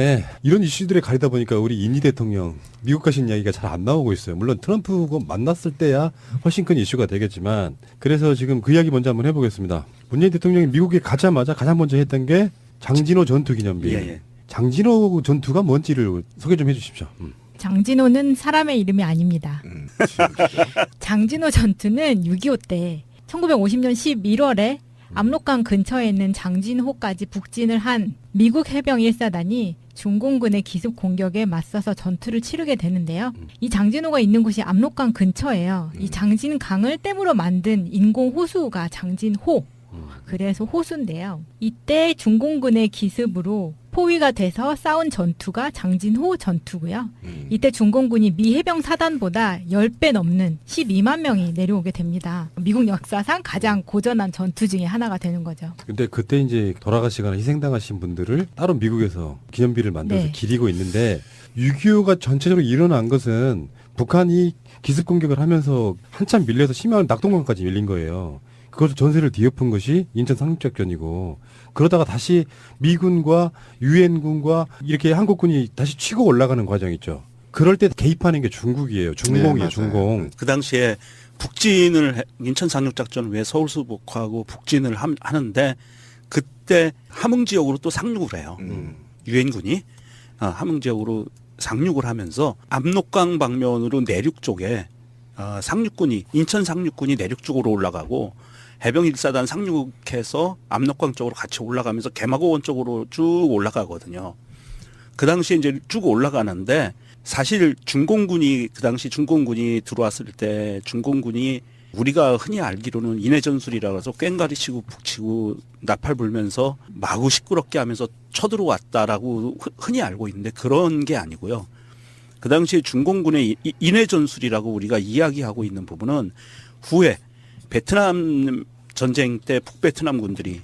네, 이런 이슈들에 가리다 보니까 우리 임기 대통령 미국 가신 이야기가 잘 안 나오고 있어요. 물론 트럼프가 만났을 때야 훨씬 큰 이슈가 되겠지만 그래서 지금 그 이야기 먼저 한번 해보겠습니다. 문재인 대통령이 미국에 가자마자 가장 먼저 했던 게 장진호 전투 기념비. 예. 장진호 전투가 뭔지를 소개 좀 해주십시오. 장진호는 사람의 이름이 아닙니다. 장진호 전투는 6.25 때 1950년 11월에 압록강 근처에 있는 장진호까지 북진을 한 미국 해병 1사단이 중공군의 기습 공격에 맞서서 전투를 치르게 되는데요. 이 장진호가 있는 곳이 압록강 근처예요. 이 장진강을 댐으로 만든 인공 호수가 장진호. 그래서 호수인데요. 이때 중공군의 기습으로 포위가 돼서 싸운 전투가 장진호 전투고요. 이때 중공군이 미 해병 사단보다 10배 넘는 12만 명이 내려오게 됩니다. 미국 역사상 가장 고전한 전투 중에 하나가 되는 거죠. 근데 그때 이제 돌아가시거나 희생당하신 분들을 따로 미국에서 기념비를 만들어서 네. 기리고 있는데 6.25가 전체적으로 일어난 것은 북한이 기습 공격을 하면서 한참 밀려서 심한 낙동강까지 밀린 거예요. 그것을 전세를 뒤엎은 것이 인천 상륙작전이고 그러다가 다시 미군과 유엔군과 이렇게 한국군이 다시 치고 올라가는 과정 있죠. 그럴 때 개입하는 게 중국이에요. 중공이에요. 네, 중공. 그 당시에 북진을 인천 상륙작전을 위해 서울수복하고 북진을 하는데 그때 함흥 지역으로 또 상륙을 해요. 유엔군이 함흥 지역으로 상륙을 하면서 압록강 방면으로 내륙 쪽에 상륙군이 인천 상륙군이 내륙 쪽으로 올라가고 해병 1사단 상륙해서 압록강 쪽으로 같이 올라가면서 개마고원 쪽으로 쭉 올라가거든요. 그 당시에 이제 쭉 올라가는데 사실 중공군이 그 당시 중공군이 들어왔을 때 중공군이 우리가 흔히 알기로는 인해전술이라고 해서 꽹가리 치고 북치고 나팔 불면서 마구 시끄럽게 하면서 쳐들어왔다라고 흔히 알고 있는데 그런 게 아니고요. 그 당시에 중공군의 인해전술이라고 우리가 이야기하고 있는 부분은 후에 베트남 전쟁 때 북베트남 군들이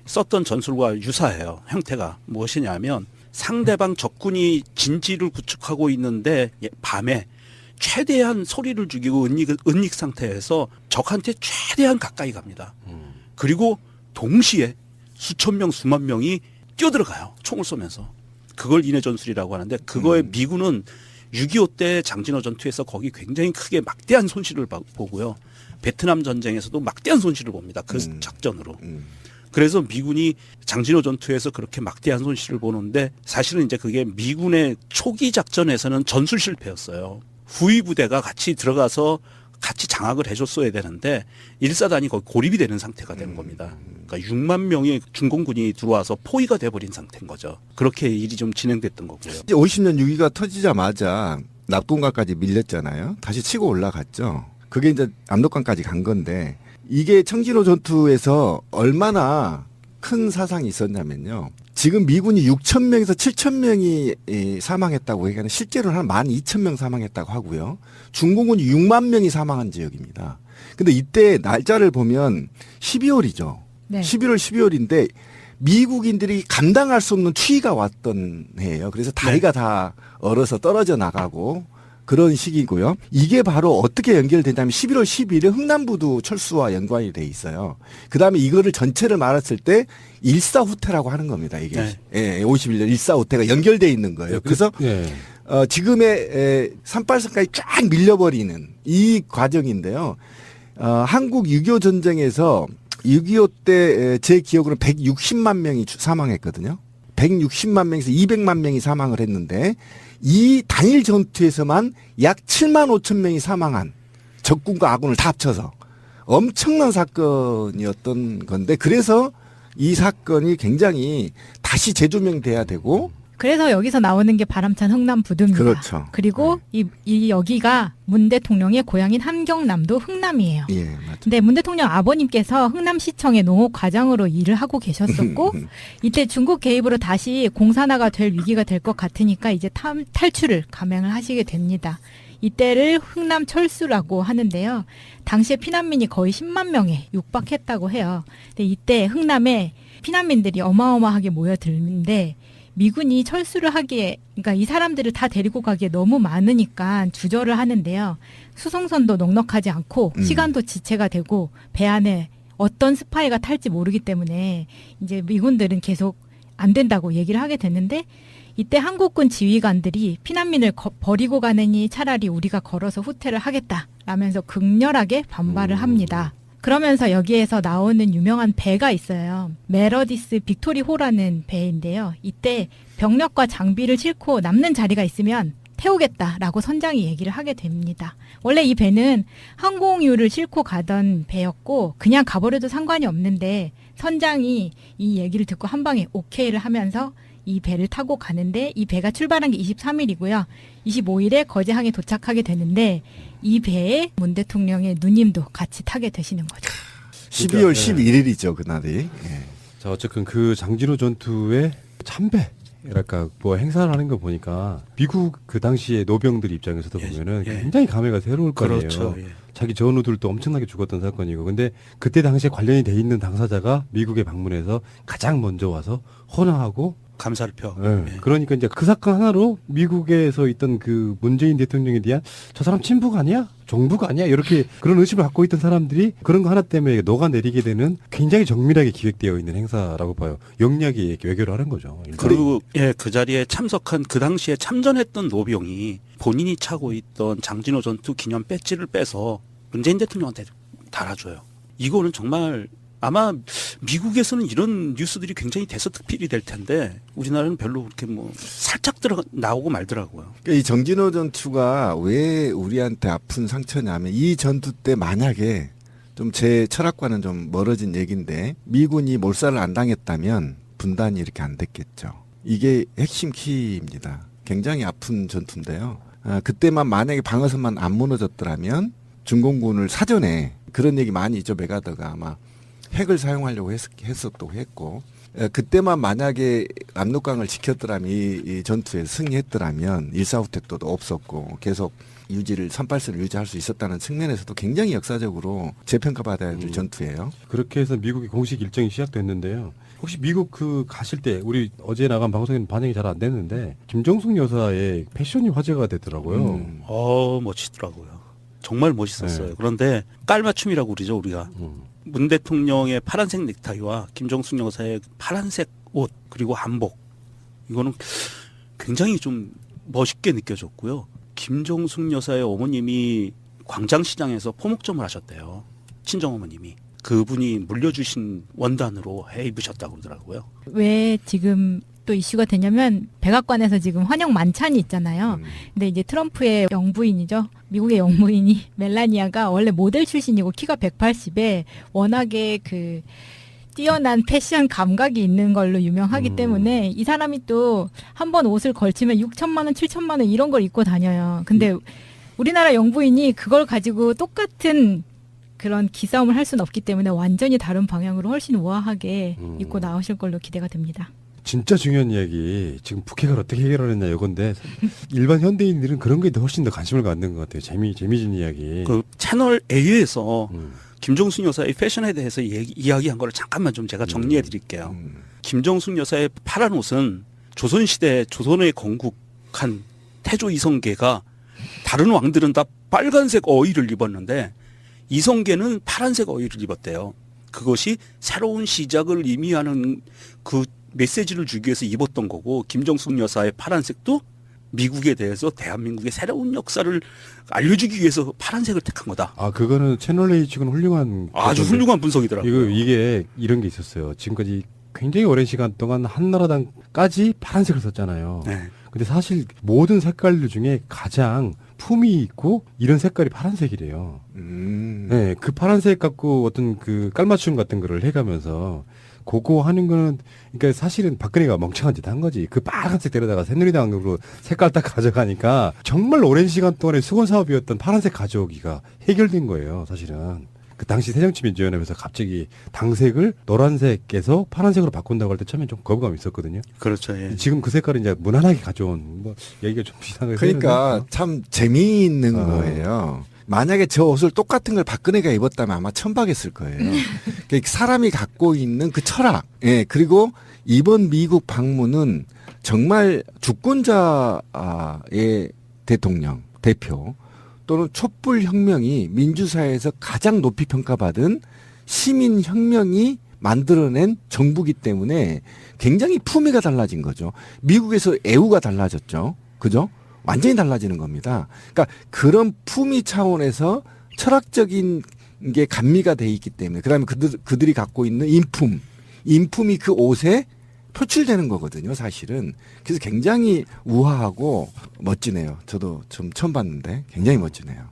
썼던 전술과 유사해요. 형태가 무엇이냐면 상대방 적군이 진지를 구축하고 있는데 밤에 최대한 소리를 죽이고 은닉 상태에서 적한테 최대한 가까이 갑니다. 그리고 동시에 수천 명 수만 명이 뛰어들어가요. 총을 쏘면서. 그걸 인해전술이라고 하는데 그거에 미군은 6.25 때 장진호 전투에서 거기 굉장히 크게 막대한 손실을 보고요. 베트남 전쟁에서도 막대한 손실을 봅니다. 그 작전으로. 그래서 미군이 장진호 전투에서 그렇게 막대한 손실을 보는데 사실은 이제 그게 미군의 초기 작전에서는 전술 실패였어요. 후위 부대가 같이 들어가서 같이 장악을 해줬어야 되는데 1사단이 거의 고립이 되는 상태가 되는 겁니다. 그러니까 6만 명의 중공군이 들어와서 포위가 돼버린 상태인 거죠. 그렇게 일이 좀 진행됐던 거고요. 이제 50년 6.25가 터지자마자 낙동강까지 밀렸잖아요. 다시 치고 올라갔죠. 그게 이제 압록강까지 간 건데 이게 청진호 전투에서 얼마나 큰 사상이 있었냐면요. 지금 미군이 6,000명에서 7,000명이 사망했다고 얘기하는 실제로는 한 12,000명 사망했다고 하고요. 중공군이 6만 명이 사망한 지역입니다. 근데 이때 날짜를 보면 12월이죠. 네. 11월, 12월인데 미국인들이 감당할 수 없는 추위가 왔던 해예요. 그래서 다리가 다 얼어서 떨어져 나가고 그런 시기고요. 이게 바로 어떻게 연결되냐면 11월 12일에 흥남부두 철수와 연관이 돼 있어요. 그다음에 이거를 전체를 말했을 때 일사후퇴라고 하는 겁니다. 이게 네. 예, 51년 일사후퇴가 연결돼 있는 거예요. 그래서 지금의 38선까지 쫙 밀려버리는 이 과정인데요. 한국 6.25 전쟁에서 6.25 때 제 기억으로 160만 명이 사망했거든요. 160만 명에서 200만 명이 사망을 했는데 이 단일 전투에서만 약 7만 5천 명이 사망한 적군과 아군을 다 합쳐서 엄청난 사건이었던 건데 그래서 이 사건이 굉장히 다시 재조명돼야 되고 그래서 여기서 나오는 게 바람찬 흥남 부두입니다. 그렇죠. 그리고 이 여기가 문 대통령의 고향인 함경남도 흥남이에요. 예, 맞아요. 근데 문 대통령 아버님께서 흥남시청의 농업과장으로 일을 하고 계셨었고 이때 중국 개입으로 다시 공산화가 될 위기가 될 것 같으니까 이제 탈출을 감행을 하시게 됩니다. 이때를 흥남 철수라고 하는데요. 당시에 피난민이 거의 10만 명에 육박했다고 해요. 근데 이때 흥남에 피난민들이 어마어마하게 모여들는데 미군이 철수를 하기에, 그러니까 이 사람들을 다 데리고 가기에 너무 많으니까 주저를 하는데요. 수송선도 넉넉하지 않고 시간도 지체가 되고 배 안에 어떤 스파이가 탈지 모르기 때문에 이제 미군들은 계속 안 된다고 얘기를 하게 됐는데 이때 한국군 지휘관들이 피난민을 버리고 가느니 차라리 우리가 걸어서 후퇴를 하겠다라면서 극렬하게 반발을 합니다. 그러면서 여기에서 나오는 유명한 배가 있어요. 메러디스 빅토리호라는 배인데요. 이때 병력과 장비를 싣고 남는 자리가 있으면 태우겠다라고 선장이 얘기를 하게 됩니다. 원래 이 배는 항공유를 싣고 가던 배였고 그냥 가버려도 상관이 없는데 선장이 이 얘기를 듣고 한 방에 오케이를 하면서 이 배를 타고 가는데 이 배가 출발한 게 23일이고요. 25일에 거제항에 도착하게 되는데 이 배에 문 대통령의 누님도 같이 타게 되시는 거죠. 12월 11일이죠, 그날이. 예. 자, 어쨌든 그 장진호 전투의 참배랄까 뭐 행사를 하는 거 보니까 미국 그 당시에 노병들 입장에서도 보면은 굉장히 감회가 새로울 거 아니에요. 그렇죠. 자기 전우들도 엄청나게 죽었던 사건이고, 근데 그때 당시에 관련이 돼 있는 당사자가 미국에 방문해서 가장 먼저 와서 헌화하고 감사를 펴. 그러니까 이제 그 사건 하나로 미국에서 있던 그 문재인 대통령에 대한 저 사람 친북 아니야? 종북 아니야? 이렇게 그런 의심을 갖고 있던 사람들이 그런 거 하나 때문에 녹아내리게 되는 굉장히 정밀하게 기획되어 있는 행사라고 봐요. 영리하게 외교를 하는 거죠. 그리고 그 자리에 참석한 그 당시에 참전했던 노병이 본인이 차고 있던 장진호 전투 기념 배지를 빼서 문재인 대통령한테 달아줘요. 이거는 정말 아마 미국에서는 이런 뉴스들이 굉장히 대서특필이 될 텐데 우리나라는 별로 그렇게 뭐 살짝 나오고 말더라고요. 그러니까 이 정진호 전투가 왜 우리한테 아픈 상처냐면 이 전투 때 만약에 좀 제 철학과는 좀 멀어진 얘기인데 미군이 몰살을 안 당했다면 분단이 이렇게 안 됐겠죠. 이게 핵심 키입니다. 굉장히 아픈 전투인데요. 그때만 만약에 방어선만 안 무너졌더라면 중공군을 사전에 그런 얘기 많이 있죠. 메가더가 아마 핵을 사용하려고 했었다고 했고 그때만 만약에 압록강을 지켰더라면 이 전투에 승리했더라면 일사후퇴도 없었고 계속 유지를 38선을 유지할 수 있었다는 측면에서도 굉장히 역사적으로 재평가받아야 될 전투예요. 그렇게 해서 미국의 공식 일정이 시작됐는데요. 혹시 미국 그 가실 때 우리 어제 나간 방송에는 반영이 잘 안 됐는데 김정숙 여사의 패션이 화제가 되더라고요. 멋지더라고요. 정말 멋있었어요. 네. 그런데 깔맞춤이라고 그러죠 우리가. 문 대통령의 파란색 넥타이와 김정숙 여사의 파란색 옷 그리고 한복 이거는 굉장히 좀 멋있게 느껴졌고요. 김정숙 여사의 어머님이 광장시장에서 포목점을 하셨대요. 친정어머님이. 그분이 물려주신 원단으로 해 입으셨다고 그러더라고요. 왜 지금 또 이슈가 되냐면 백악관에서 지금 환영 만찬이 있잖아요. 근데 이제 트럼프의 영부인이죠. 미국의 영부인이 멜라니아가 원래 모델 출신이고 키가 180에 워낙에 그 뛰어난 패션 감각이 있는 걸로 유명하기 때문에 이 사람이 또 한 번 옷을 걸치면 6천만 원, 7천만 원 이런 걸 입고 다녀요. 근데 우리나라 영부인이 그걸 가지고 똑같은 그런 기싸움을 할 수는 없기 때문에 완전히 다른 방향으로 훨씬 우아하게 입고 나오실 걸로 기대가 됩니다. 진짜 중요한 이야기 지금 북핵을 어떻게 해결하느냐 이건데 일반 현대인들은 그런 거에 훨씬 더 관심을 갖는 것 같아요. 재미진 이야기. 그 채널 A에서 김정숙 여사의 패션에 대해서 이야기한 거를 잠깐만 좀 제가 정리해 드릴게요. 김정숙 여사의 파란 옷은 조선시대 조선에 건국한 태조 이성계가 다른 왕들은 다 빨간색 어의를 입었는데 이성계는 파란색 어의를 입었대요. 그것이 새로운 시작을 의미하는 그 메시지를 주기 위해서 입었던 거고 김정숙 여사의 파란색도 미국에 대해서 대한민국의 새로운 역사를 알려주기 위해서 파란색을 택한 거다. 그거는 채널 A 측은 훌륭한 아주 훌륭한 분석이더라고요. 이게 이런 게 있었어요. 지금까지 굉장히 오랜 시간 동안 한나라당까지 파란색을 썼잖아요. 네. 근데 사실 모든 색깔들 중에 가장 품이 있고 이런 색깔이 파란색이래요. 네, 그 파란색 갖고 어떤 그 깔맞춤 같은 거를 해가면서 그거 하는 거는 그러니까 사실은 박근혜가 멍청한 짓 한 거지. 그 빨간색 데려다가 새누리당으로 색깔 딱 가져가니까 정말 오랜 시간 동안의 수건 사업이었던 파란색 가져오기가 해결된 거예요. 사실은. 그 당시 새정치민주연합에서 갑자기 당색을 노란색에서 파란색으로 바꾼다고 할 때 처음에 좀 거부감이 있었거든요. 그렇죠. 예. 지금 그 색깔을 이제 무난하게 가져온 뭐 얘기가 좀 이상해서 그러니까 참 재미있는 거예요. 만약에 저 옷을 똑같은 걸 박근혜가 입었다면 아마 천박했을 거예요. 그러니까 사람이 갖고 있는 그 철학. 예, 그리고 이번 미국 방문은 정말 주권자의 대통령, 대표 또는 촛불혁명이 민주사회에서 가장 높이 평가받은 시민혁명이 만들어낸 정부기 때문에 굉장히 품위가 달라진 거죠. 미국에서 애우가 달라졌죠. 그죠? 완전히 달라지는 겁니다. 그러니까 그런 품위 차원에서 철학적인 게 감미가 돼 있기 때문에 그다음에 그들이 갖고 있는 인품이 그 옷에 표출되는 거거든요, 사실은. 그래서 굉장히 우아하고 멋지네요. 저도 좀 처음 봤는데 굉장히 멋지네요.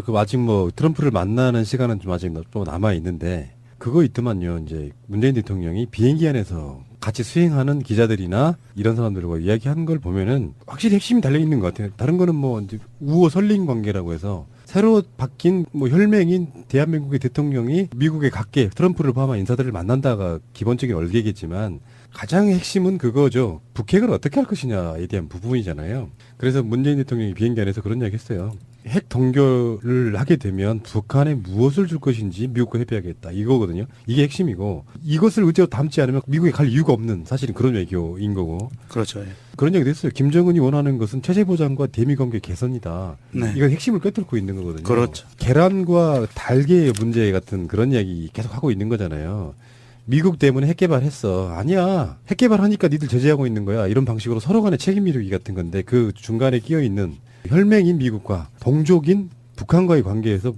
그 아직 뭐 트럼프를 만나는 시간은 좀 아직 좀 남아 있는데 그거 있더만요. 이제 문재인 대통령이 비행기 안에서 같이 수행하는 기자들이나 이런 사람들과 이야기하는 걸 보면은 확실히 핵심이 달려 있는 것 같아요. 다른 거는 뭐 이제 우호 설린 관계라고 해서 새로 바뀐 뭐 혈맹인 대한민국의 대통령이 미국에 각계 트럼프를 포함한 인사들을 만난다가 기본적인 얼개겠지만 가장 핵심은 그거죠. 북핵을 어떻게 할 것이냐에 대한 부분이잖아요. 그래서 문재인 대통령이 비행기 안에서 그런 이야기 했어요. 핵 동결을 하게 되면 북한에 무엇을 줄 것인지 미국과 협의하겠다. 이거거든요. 이게 핵심이고 이것을 의제로 담지 않으면 미국에 갈 이유가 없는 사실은 그런 외교인 거고. 그렇죠. 예. 그런 얘기도 했어요. 김정은이 원하는 것은 체제 보장과 대미 관계 개선이다. 네. 이건 핵심을 꿰뚫고 있는 거거든요. 그렇죠. 계란과 달걀의 문제 같은 그런 이야기 계속 하고 있는 거잖아요. 미국 때문에 핵 개발했어. 아니야. 핵 개발하니까 니들 제재하고 있는 거야. 이런 방식으로 서로 간의 책임 미루기 같은 건데 그 중간에 끼어 있는 혈맹인 미국과 동족인 북한과의 관계에서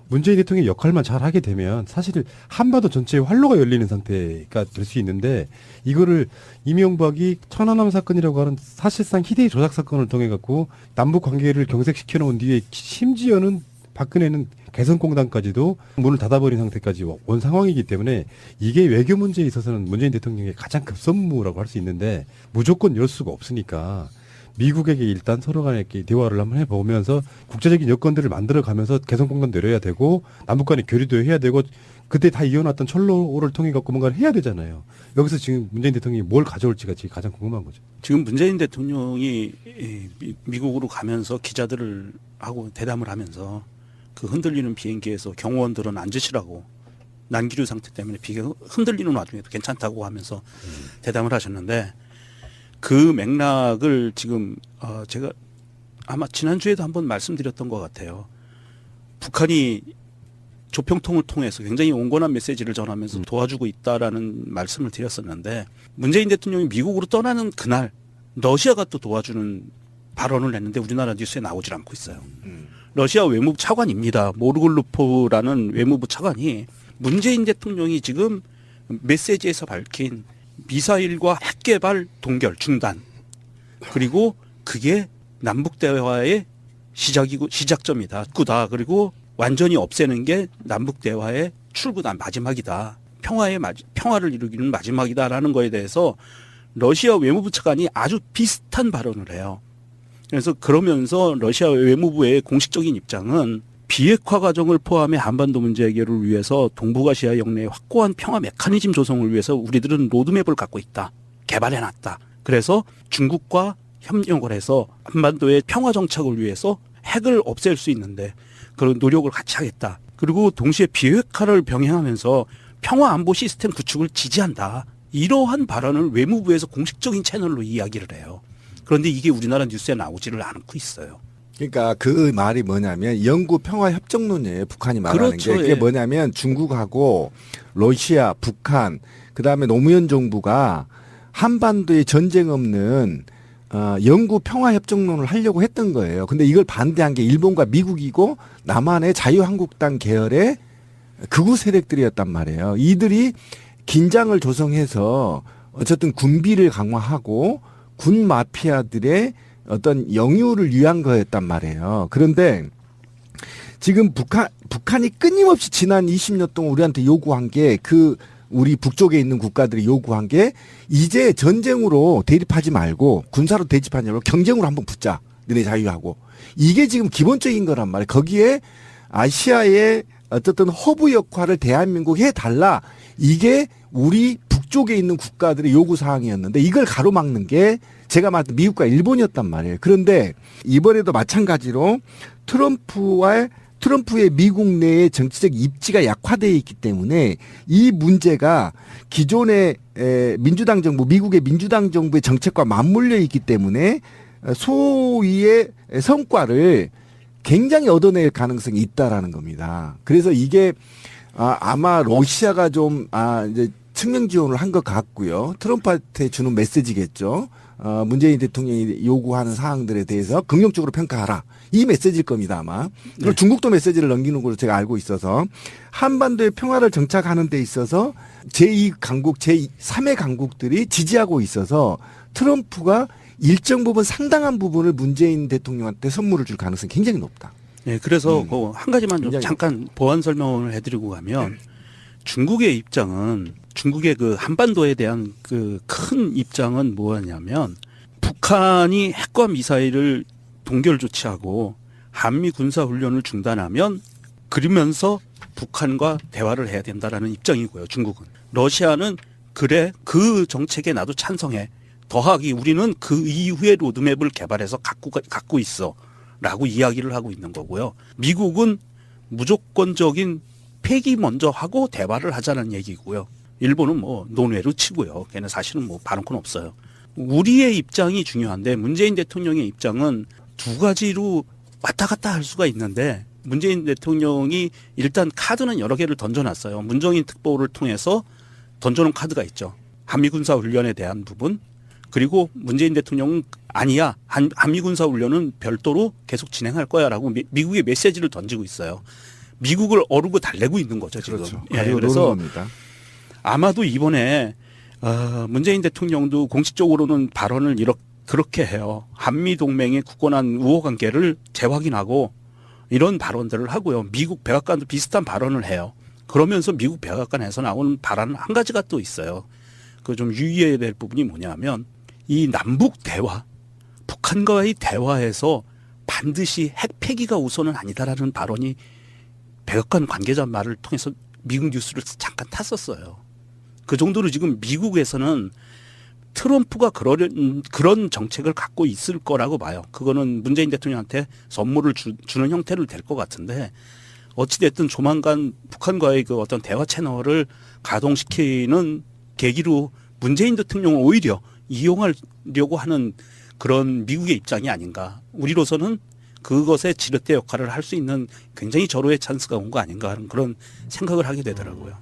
문재인 대통령의 역할만 잘 하게 되면 사실 한반도 전체에 활로가 열리는 상태가 될 수 있는데 이거를 이명박이 천안함 사건이라고 하는 사실상 희대의 조작 사건을 통해 갖고 남북 관계를 경색시켜 놓은 뒤에 심지어는 박근혜는 개성공단까지도 문을 닫아버린 상태까지 온 상황이기 때문에 이게 외교 문제에 있어서는 문재인 대통령의 가장 급선무라고 할 수 있는데 무조건 이럴 수가 없으니까 미국에게 일단 서로 간에 대화를 한번 해보면서 국제적인 여건들을 만들어가면서 개성공단 내려야 되고 남북 간의 교류도 해야 되고 그때 다 이어놨던 철로를 통해 갖고 뭔가를 해야 되잖아요. 여기서 지금 문재인 대통령이 뭘 가져올지가 지금 가장 궁금한 거죠. 지금 문재인 대통령이 미국으로 가면서 기자들을 하고 대담을 하면서 그 흔들리는 비행기에서 경호원들은 앉으시라고 난기류 상태 때문에 비가 흔들리는 와중에도 괜찮다고 하면서 대담을 하셨는데 그 맥락을 지금 제가 아마 지난주에도 한번 말씀드렸던 것 같아요. 북한이 조평통을 통해서 굉장히 온건한 메시지를 전하면서 도와주고 있다라는 말씀을 드렸었는데 문재인 대통령이 미국으로 떠나는 그날 러시아가 또 도와주는 발언을 했는데 우리나라 뉴스에 나오질 않고 있어요. 러시아 외무부 차관입니다. 모르글루프라는 외무부 차관이 문재인 대통령이 지금 메시지에서 밝힌 미사일과 핵 개발 동결 중단 그리고 그게 남북 대화의 시작점이다. 그리고 완전히 없애는 게 남북 대화의 출구다. 마지막이다. 평화를 이루기는 마지막이다라는 거에 대해서 러시아 외무부 차관이 아주 비슷한 발언을 해요. 그래서 그러면서 러시아 외무부의 공식적인 입장은 비핵화 과정을 포함해 한반도 문제 해결을 위해서 동북아시아 영내의 확고한 평화 메커니즘 조성을 위해서 우리들은 로드맵을 갖고 있다. 개발해놨다. 그래서 중국과 협력을 해서 한반도의 평화 정착을 위해서 핵을 없앨 수 있는데 그런 노력을 같이 하겠다. 그리고 동시에 비핵화를 병행하면서 평화 안보 시스템 구축을 지지한다. 이러한 발언을 외무부에서 공식적인 채널로 이야기를 해요. 그런데 이게 우리나라 뉴스에 나오지를 않고 있어요. 그러니까 그 말이 뭐냐면 영구 평화 협정론이에요. 북한이 말하는 그렇죠. 게. 그게 뭐냐면 중국하고 러시아, 북한, 그다음에 노무현 정부가 한반도에 전쟁 없는 영구 평화 협정론을 하려고 했던 거예요. 근데 이걸 반대한 게 일본과 미국이고 남한의 자유한국당 계열의 극우 세력들이었단 말이에요. 이들이 긴장을 조성해서 어쨌든 군비를 강화하고 군 마피아들의 어떤 영유를 위한 거였단 말이에요. 그런데 지금 북한이 끊임없이 지난 20년 동안 우리한테 요구한 게 우리 북쪽에 있는 국가들이 요구한 게 이제 전쟁으로 대립하지 말고 군사로 대립하지 말고 경쟁으로 한번 붙자. 너네 자유하고. 이게 지금 기본적인 거란 말이에요. 거기에 아시아의 어쨌든 허브 역할을 대한민국 해달라. 이게 우리 북쪽에 있는 국가들의 요구사항이었는데 이걸 가로막는 게 제가 말했던 미국과 일본이었단 말이에요. 그런데 이번에도 마찬가지로 트럼프의 미국 내의 정치적 입지가 약화되어 있기 때문에 이 문제가 기존의 민주당 정부, 미국의 민주당 정부의 정책과 맞물려 있기 때문에 소위의 성과를 굉장히 얻어낼 가능성이 있다라는 겁니다. 그래서 이게 아마 러시아가 좀 이제 측면 지원을 한 것 같고요. 트럼프한테 주는 메시지겠죠. 문재인 대통령이 요구하는 사항들에 대해서 긍정적으로 평가하라. 이 메시지일 겁니다, 아마. 그리고 네. 중국도 메시지를 넘기는 걸로 제가 알고 있어서 한반도의 평화를 정착하는 데 있어서 제2강국, 제3의 강국들이 지지하고 있어서 트럼프가 일정 부분 상당한 부분을 문재인 대통령한테 선물을 줄 가능성이 굉장히 높다. 네, 그래서 한 가지만 좀 굉장히 잠깐 보완 설명을 해드리고 가면 중국의 입장은 중국의 그 한반도에 대한 그 큰 입장은 뭐냐면 북한이 핵과 미사일을 동결 조치하고 한미 군사 훈련을 중단하면 그러면서 북한과 대화를 해야 된다라는 입장이고요. 중국은. 러시아는 그래 그 정책에 나도 찬성해. 더하기 우리는 그 이후의 로드맵을 개발해서 갖고 있어라고 이야기를 하고 있는 거고요. 미국은 무조건적인 폐기 먼저 하고 대화를 하자는 얘기고요. 일본은 뭐 논외로 치고요. 걔는 사실은 뭐 발언권 없어요. 우리의 입장이 중요한데 문재인 대통령의 입장은 두 가지로 왔다 갔다 할 수가 있는데 문재인 대통령이 일단 카드는 여러 개를 던져놨어요. 문정인 특보를 통해서 던져놓은 카드가 있죠. 한미군사훈련에 대한 부분. 그리고 문재인 대통령은 아니야. 한미군사훈련은 별도로 계속 진행할 거야라고 미국의 메시지를 던지고 있어요. 미국을 어루고 달래고 있는 거죠, 지금. 그렇죠. 예, 그래서 겁니다. 아마도 이번에 문재인 대통령도 공식적으로는 발언을 그렇게 해요. 한미 동맹의 굳건한 우호 관계를 재확인하고 이런 발언들을 하고요. 미국 백악관도 비슷한 발언을 해요. 그러면서 미국 백악관에서 나오는 발언 한 가지가 또 있어요. 그 좀 유의해야 될 부분이 뭐냐면 이 남북 대화, 북한과의 대화에서 반드시 핵 폐기가 우선은 아니다라는 발언이 백악관 관계자 말을 통해서 미국 뉴스를 잠깐 탔었어요. 그 정도로 지금 미국에서는 트럼프가 그런 정책을 갖고 있을 거라고 봐요. 그거는 문재인 대통령한테 선물을 주는 형태로 될 것 같은데 어찌됐든 조만간 북한과의 그 어떤 대화 채널을 가동시키는 계기로 문재인 대통령을 오히려 이용하려고 하는 그런 미국의 입장이 아닌가. 우리로서는 그것의 지렛대 역할을 할 수 있는 굉장히 절호의 찬스가 온 거 아닌가 하는 그런 생각을 하게 되더라고요.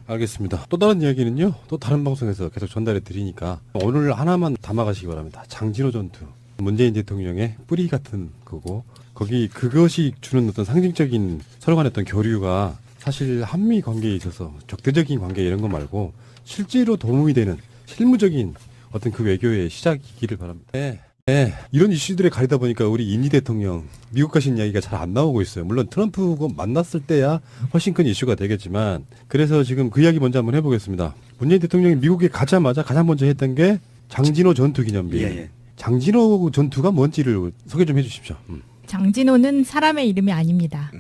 알겠습니다. 또 다른 이야기는요. 또 다른 방송에서 계속 전달해 드리니까 오늘 하나만 담아가시기 바랍니다. 장진호 전투. 문재인 대통령의 뿌리 같은 거고 그것이 주는 어떤 상징적인 서로 간의 어떤 교류가 사실 한미 관계에 있어서 적대적인 관계 이런 거 말고 실제로 도움이 되는 실무적인 어떤 그 외교의 시작이기를 바랍니다. 네, 이런 이슈들에 가리다 보니까 우리 이니 대통령 미국 가신 이야기가 잘 안 나오고 있어요. 물론 트럼프가 만났을 때야 훨씬 큰 이슈가 되겠지만 그래서 지금 그 이야기 먼저 한번 해보겠습니다. 문재인 대통령이 미국에 가자마자 가장 먼저 했던 게 장진호 전투 기념비. 예. 장진호 전투가 뭔지를 소개 좀 해주십시오. 장진호는 사람의 이름이 아닙니다.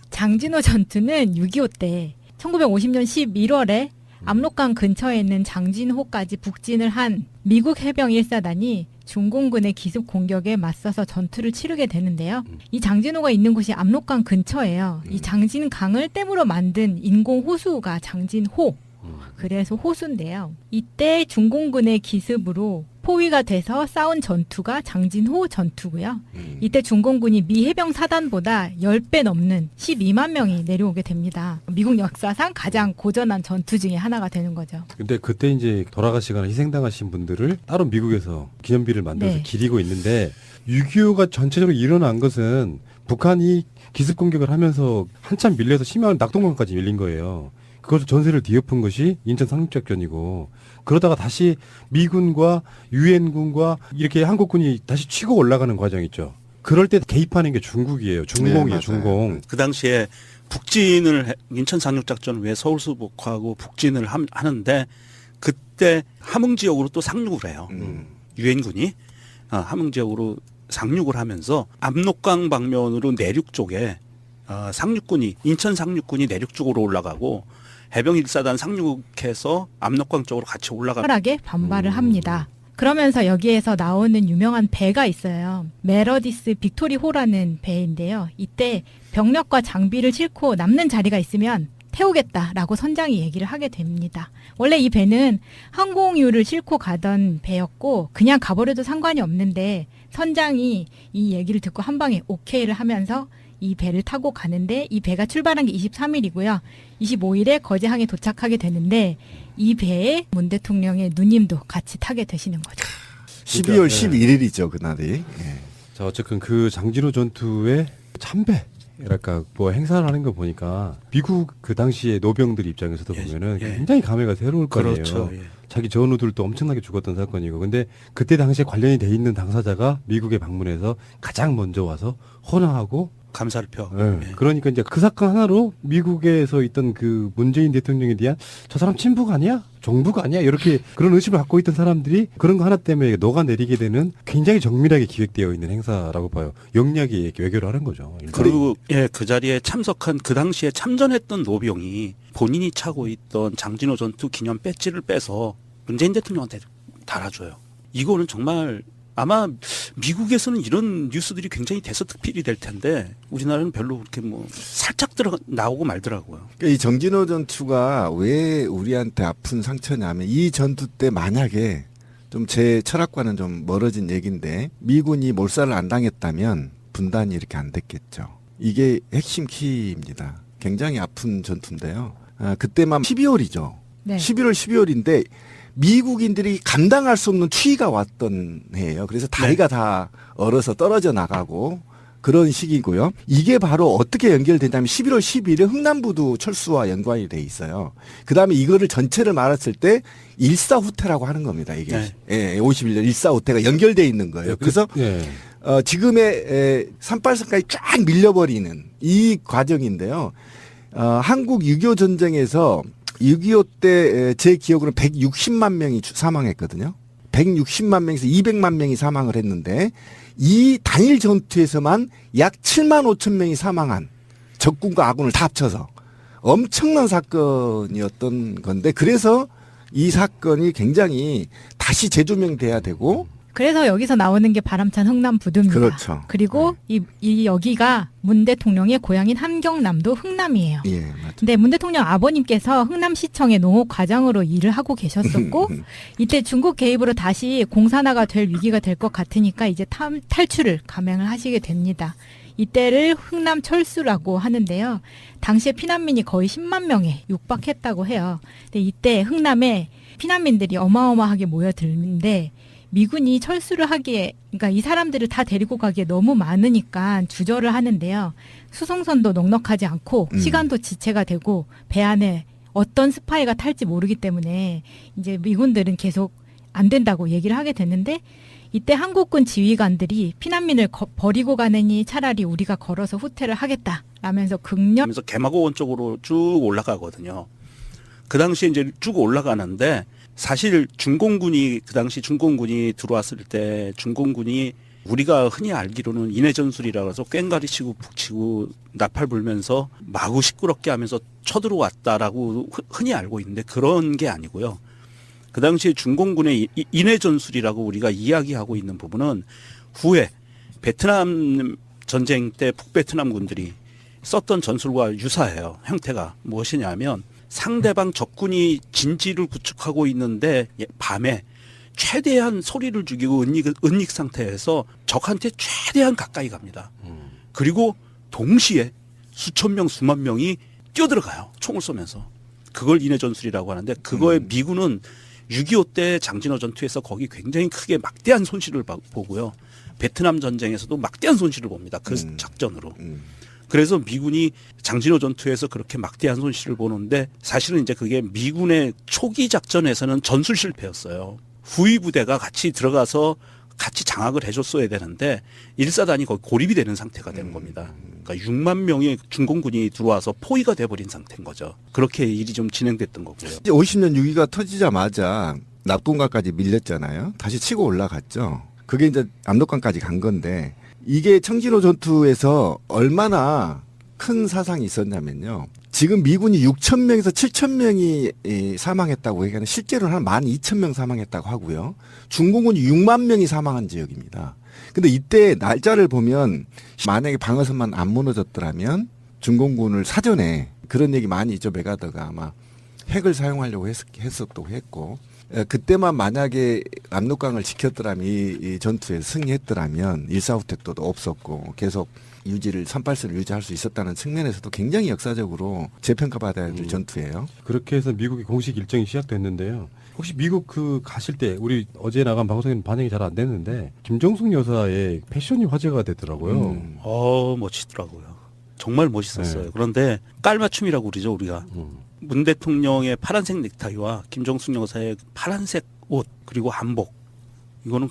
장진호 전투는 6.25 때 1950년 11월에 압록강 근처에 있는 장진호까지 북진을 한 미국 해병 1사단이 중공군의 기습 공격에 맞서서 전투를 치르게 되는데요. 이 장진호가 있는 곳이 압록강 근처예요. 이 장진강을 댐으로 만든 인공 호수가 장진호. 그래서 호수인데요. 이때 중공군의 기습으로 포위가 돼서 싸운 전투가 장진호 전투고요. 이때 중공군이 미 해병 사단보다 10배 넘는 12만 명이 내려오게 됩니다. 미국 역사상 가장 고전한 전투 중에 하나가 되는 거죠. 근데 그때 이제 돌아가시거나 희생당하신 분들을 따로 미국에서 기념비를 만들어서 네. 기리고 있는데 6.25가 전체적으로 일어난 것은 북한이 기습 공격을 하면서 한참 밀려서 심한 낙동강까지 밀린 거예요. 그것을 전세를 뒤엎은 것이 인천 상륙작전이고 그러다가 다시 미군과 유엔군과 이렇게 한국군이 다시 치고 올라가는 과정이 있죠. 그럴 때 개입하는 게 중국이에요. 중공이에요. 네, 중공. 그 당시에 북진을 인천 상륙작전 외 서울 수복하고 북진을 하는데 그때 함흥 지역으로 또 상륙을 해요. 유엔군이 함흥 지역으로 상륙을 하면서 압록강 방면으로 내륙 쪽에 상륙군이 인천 상륙군이 내륙 쪽으로 올라가고 해병 1사단 상륙해서 압록강 쪽으로 같이 올라가. 하게 반발을 합니다. 그러면서 여기에서 나오는 유명한 배가 있어요. 메러디스 빅토리호라는 배인데요. 이때 병력과 장비를 싣고 남는 자리가 있으면 태우겠다라고 선장이 얘기를 하게 됩니다. 원래 이 배는 항공유를 싣고 가던 배였고 그냥 가버려도 상관이 없는데 선장이 이 얘기를 듣고 한 방에 오케이를 하면서 이 배를 타고 가는데 이 배가 출발한 게 23일이고요. 25일에 거제항에 도착하게 되는데 이 배에 문 대통령의 누님도 같이 타게 되시는 거죠. 12월 그러니까, 11일이죠, 그날이. 예. 자, 어쨌든 그 장진호 전투의 참배랄까 뭐 행사를 하는 거 보니까 미국 그 당시에 노병들 입장에서도 예, 보면은 예. 굉장히 감회가 새로울 거 아니에요. 그렇죠. 예. 자기 전우들도 엄청나게 죽었던 사건이고, 근데 그때 당시에 관련이 돼 있는 당사자가 미국에 방문해서 가장 먼저 와서 헌화하고, 감사를 표. 예. 그러니까 이제 그 사건 하나로 미국에서 있던 그 문재인 대통령에 대한 저 사람 친북 아니야? 정북 아니야? 이렇게 그런 의심을 갖고 있던 사람들이 그런 거 하나 때문에 녹아내리게 되는 굉장히 정밀하게 기획되어 있는 행사라고 봐요. 영리하게 외교를 하는 거죠. 그리고 그 자리에 참석한 그 당시에 참전했던 노병이 본인이 차고 있던 장진호 전투 기념 배지를 빼서 문재인 대통령한테 달아줘요. 이거는 정말 아마 미국에서는 이런 뉴스들이 굉장히 대서특필이 될 텐데 우리나라는 별로 그렇게 뭐 살짝 나오고 말더라고요. 그러니까 이 정진호 전투가 왜 우리한테 아픈 상처냐면 이 전투 때 만약에 좀 제 철학과는 좀 멀어진 얘기인데 미군이 몰살을 안 당했다면 분단이 이렇게 안 됐겠죠. 이게 핵심 키입니다. 굉장히 아픈 전투인데요. 그때만 12월이죠. 네. 11월 12월인데 미국인들이 감당할 수 없는 추위가 왔던 해예요. 그래서 다리가 다 얼어서 떨어져 나가고 그런 시기고요. 이게 바로 어떻게 연결되냐면 11월 12일에 흥남부두 철수와 연관이 돼 있어요. 그다음에 이거를 전체를 말했을 때 일사후퇴라고 하는 겁니다. 이게 네. 예, 51년 일사후퇴가 연결돼 있는 거예요. 그래서 지금의 산발선까지 쫙 밀려버리는 이 과정인데요. 한국 6.25 전쟁에서 6.25 때 제 기억으로 160만 명이 사망했거든요. 160만 명에서 200만 명이 사망을 했는데 이 단일 전투에서만 약 7만 5천 명이 사망한 적군과 아군을 다 합쳐서 엄청난 사건이었던 건데 그래서 이 사건이 굉장히 다시 재조명돼야 되고 그래서 여기서 나오는 게 바람찬 흥남부두입니다. 그렇죠. 그리고 이 여기가 문 대통령의 고향인 함경남도 흥남이에요. 예, 맞죠. 근데 문 대통령 아버님께서 흥남시청의 농업 과장으로 일을 하고 계셨었고 이때 중국 개입으로 다시 공산화가 될 위기가 될 것 같으니까 이제 탈출을 감행을 하시게 됩니다. 이때를 흥남 철수라고 하는데요. 당시에 피난민이 거의 10만 명에 육박했다고 해요. 근데 이때 흥남에 피난민들이 어마어마하게 모여들는데 미군이 철수를 하기에, 그러니까 이 사람들을 다 데리고 가기에 너무 많으니까 주저를 하는데요. 수송선도 넉넉하지 않고 시간도 지체가 되고 배 안에 어떤 스파이가 탈지 모르기 때문에 이제 미군들은 계속 안 된다고 얘기를 하게 됐는데 이때 한국군 지휘관들이 피난민을 버리고 가느니 차라리 우리가 걸어서 후퇴를 하겠다 라면서 그러면서 개마고원 쪽으로 쭉 올라가거든요. 그 당시에 이제 쭉 올라가는데 사실 중공군이 그 당시 중공군이 들어왔을 때 중공군이 우리가 흔히 알기로는 인해전술이라고 해서 꽹가리 치고 북치고 나팔 불면서 마구 시끄럽게 하면서 쳐들어왔다라고 흔히 알고 있는데 그런 게 아니고요. 그 당시에 중공군의 인해전술이라고 우리가 이야기하고 있는 부분은 후에 베트남 전쟁 때 북베트남 군들이 썼던 전술과 유사해요. 형태가 무엇이냐면 상대방 적군이 진지를 구축하고 있는데 밤에 최대한 소리를 죽이고 은닉 상태에서 적한테 최대한 가까이 갑니다. 그리고 동시에 수천 명, 수만 명이 뛰어들어가요. 총을 쏘면서. 그걸 인해전술이라고 하는데 그거에 미군은 6.25 때 장진호 전투에서 거기 굉장히 크게 막대한 손실을 보고요. 베트남 전쟁에서도 막대한 손실을 봅니다. 그 작전으로. 그래서 미군이 장진호 전투에서 그렇게 막대한 손실을 보는데 사실은 이제 그게 미군의 초기 작전에서는 전술 실패였어요. 후위 부대가 같이 들어가서 같이 장악을 해줬어야 되는데 1사단이 거의 고립이 되는 상태가 된 겁니다. 그러니까 6만 명의 중공군이 들어와서 포위가 돼버린 상태인 거죠. 그렇게 일이 좀 진행됐던 거고요. 50년 6.25가 터지자마자 낙동강까지 밀렸잖아요. 다시 치고 올라갔죠. 그게 이제 압록강까지 간 건데 이게 청진호 전투에서 얼마나 큰 사상이 있었냐면요. 지금 미군이 6,000명에서 7,000명이 사망했다고 얘기하는 실제로는 한 12,000명 사망했다고 하고요. 중공군이 6만 명이 사망한 지역입니다. 근데 이때 날짜를 보면 만약에 방어선만 안 무너졌더라면 중공군을 사전에 그런 얘기 많이 있죠. 메가더가 아마 핵을 사용하려고 했었다고 했고 그때만 만약에 압록강을 지켰더라면 이 전투에 승리했더라면 일사후퇴도도 없었고 계속 유지를 38선을 유지할 수 있었다는 측면에서도 굉장히 역사적으로 재평가받아야 될 전투예요. 그렇게 해서 미국의 공식 일정이 시작됐는데요. 혹시 미국 가실 때 우리 어제 나간 방송에는 반영이 잘 안 됐는데 김정숙 여사의 패션이 화제가 되더라고요. 멋지더라고요. 정말 멋있었어요. 네. 그런데 깔맞춤이라고 그러죠, 우리가. 문 대통령의 파란색 넥타이와 김정숙 여사의 파란색 옷 그리고 한복 이거는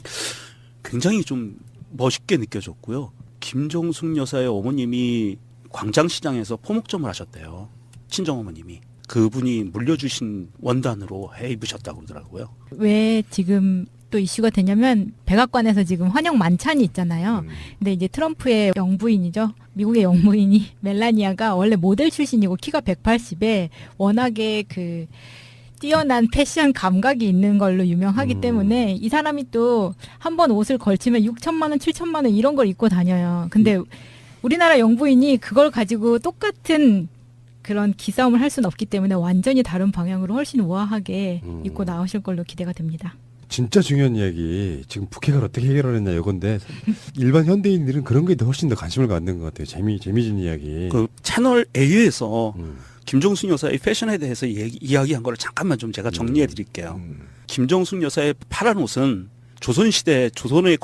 굉장히 좀 멋있게 느껴졌고요. 김정숙 여사의 어머님이 광장시장에서 포목점을 하셨대요. 친정어머님이. 그분이 물려주신 원단으로 해 입으셨다고 그러더라고요. 왜 지금 또 이슈가 되냐면 백악관에서 지금 환영 만찬이 있잖아요. 근데 이제 트럼프의 영부인이죠. 미국의 영부인이 멜라니아가 원래 모델 출신이고 키가 180에 워낙에 그 뛰어난 패션 감각이 있는 걸로 유명하기 때문에 이 사람이 또 한 번 옷을 걸치면 6천만 원, 7천만 원 이런 걸 입고 다녀요. 근데 우리나라 영부인이 그걸 가지고 똑같은 그런 기싸움을 할 수는 없기 때문에 완전히 다른 방향으로 훨씬 우아하게 입고 나오실 걸로 기대가 됩니다. 진짜 중요한 이야기 지금 북핵을 어떻게 해결하느냐 이건데 일반 현대인들은 그런 거에 훨씬 더 관심을 갖는 것 같아요. 재미진 이야기. 그 채널 A에서 김정숙 여사의 패션에 대해서 이야기한 거를 잠깐만 좀 제가 정리해 드릴게요. 김정숙 여사의 파란 옷은 조선시대 조선의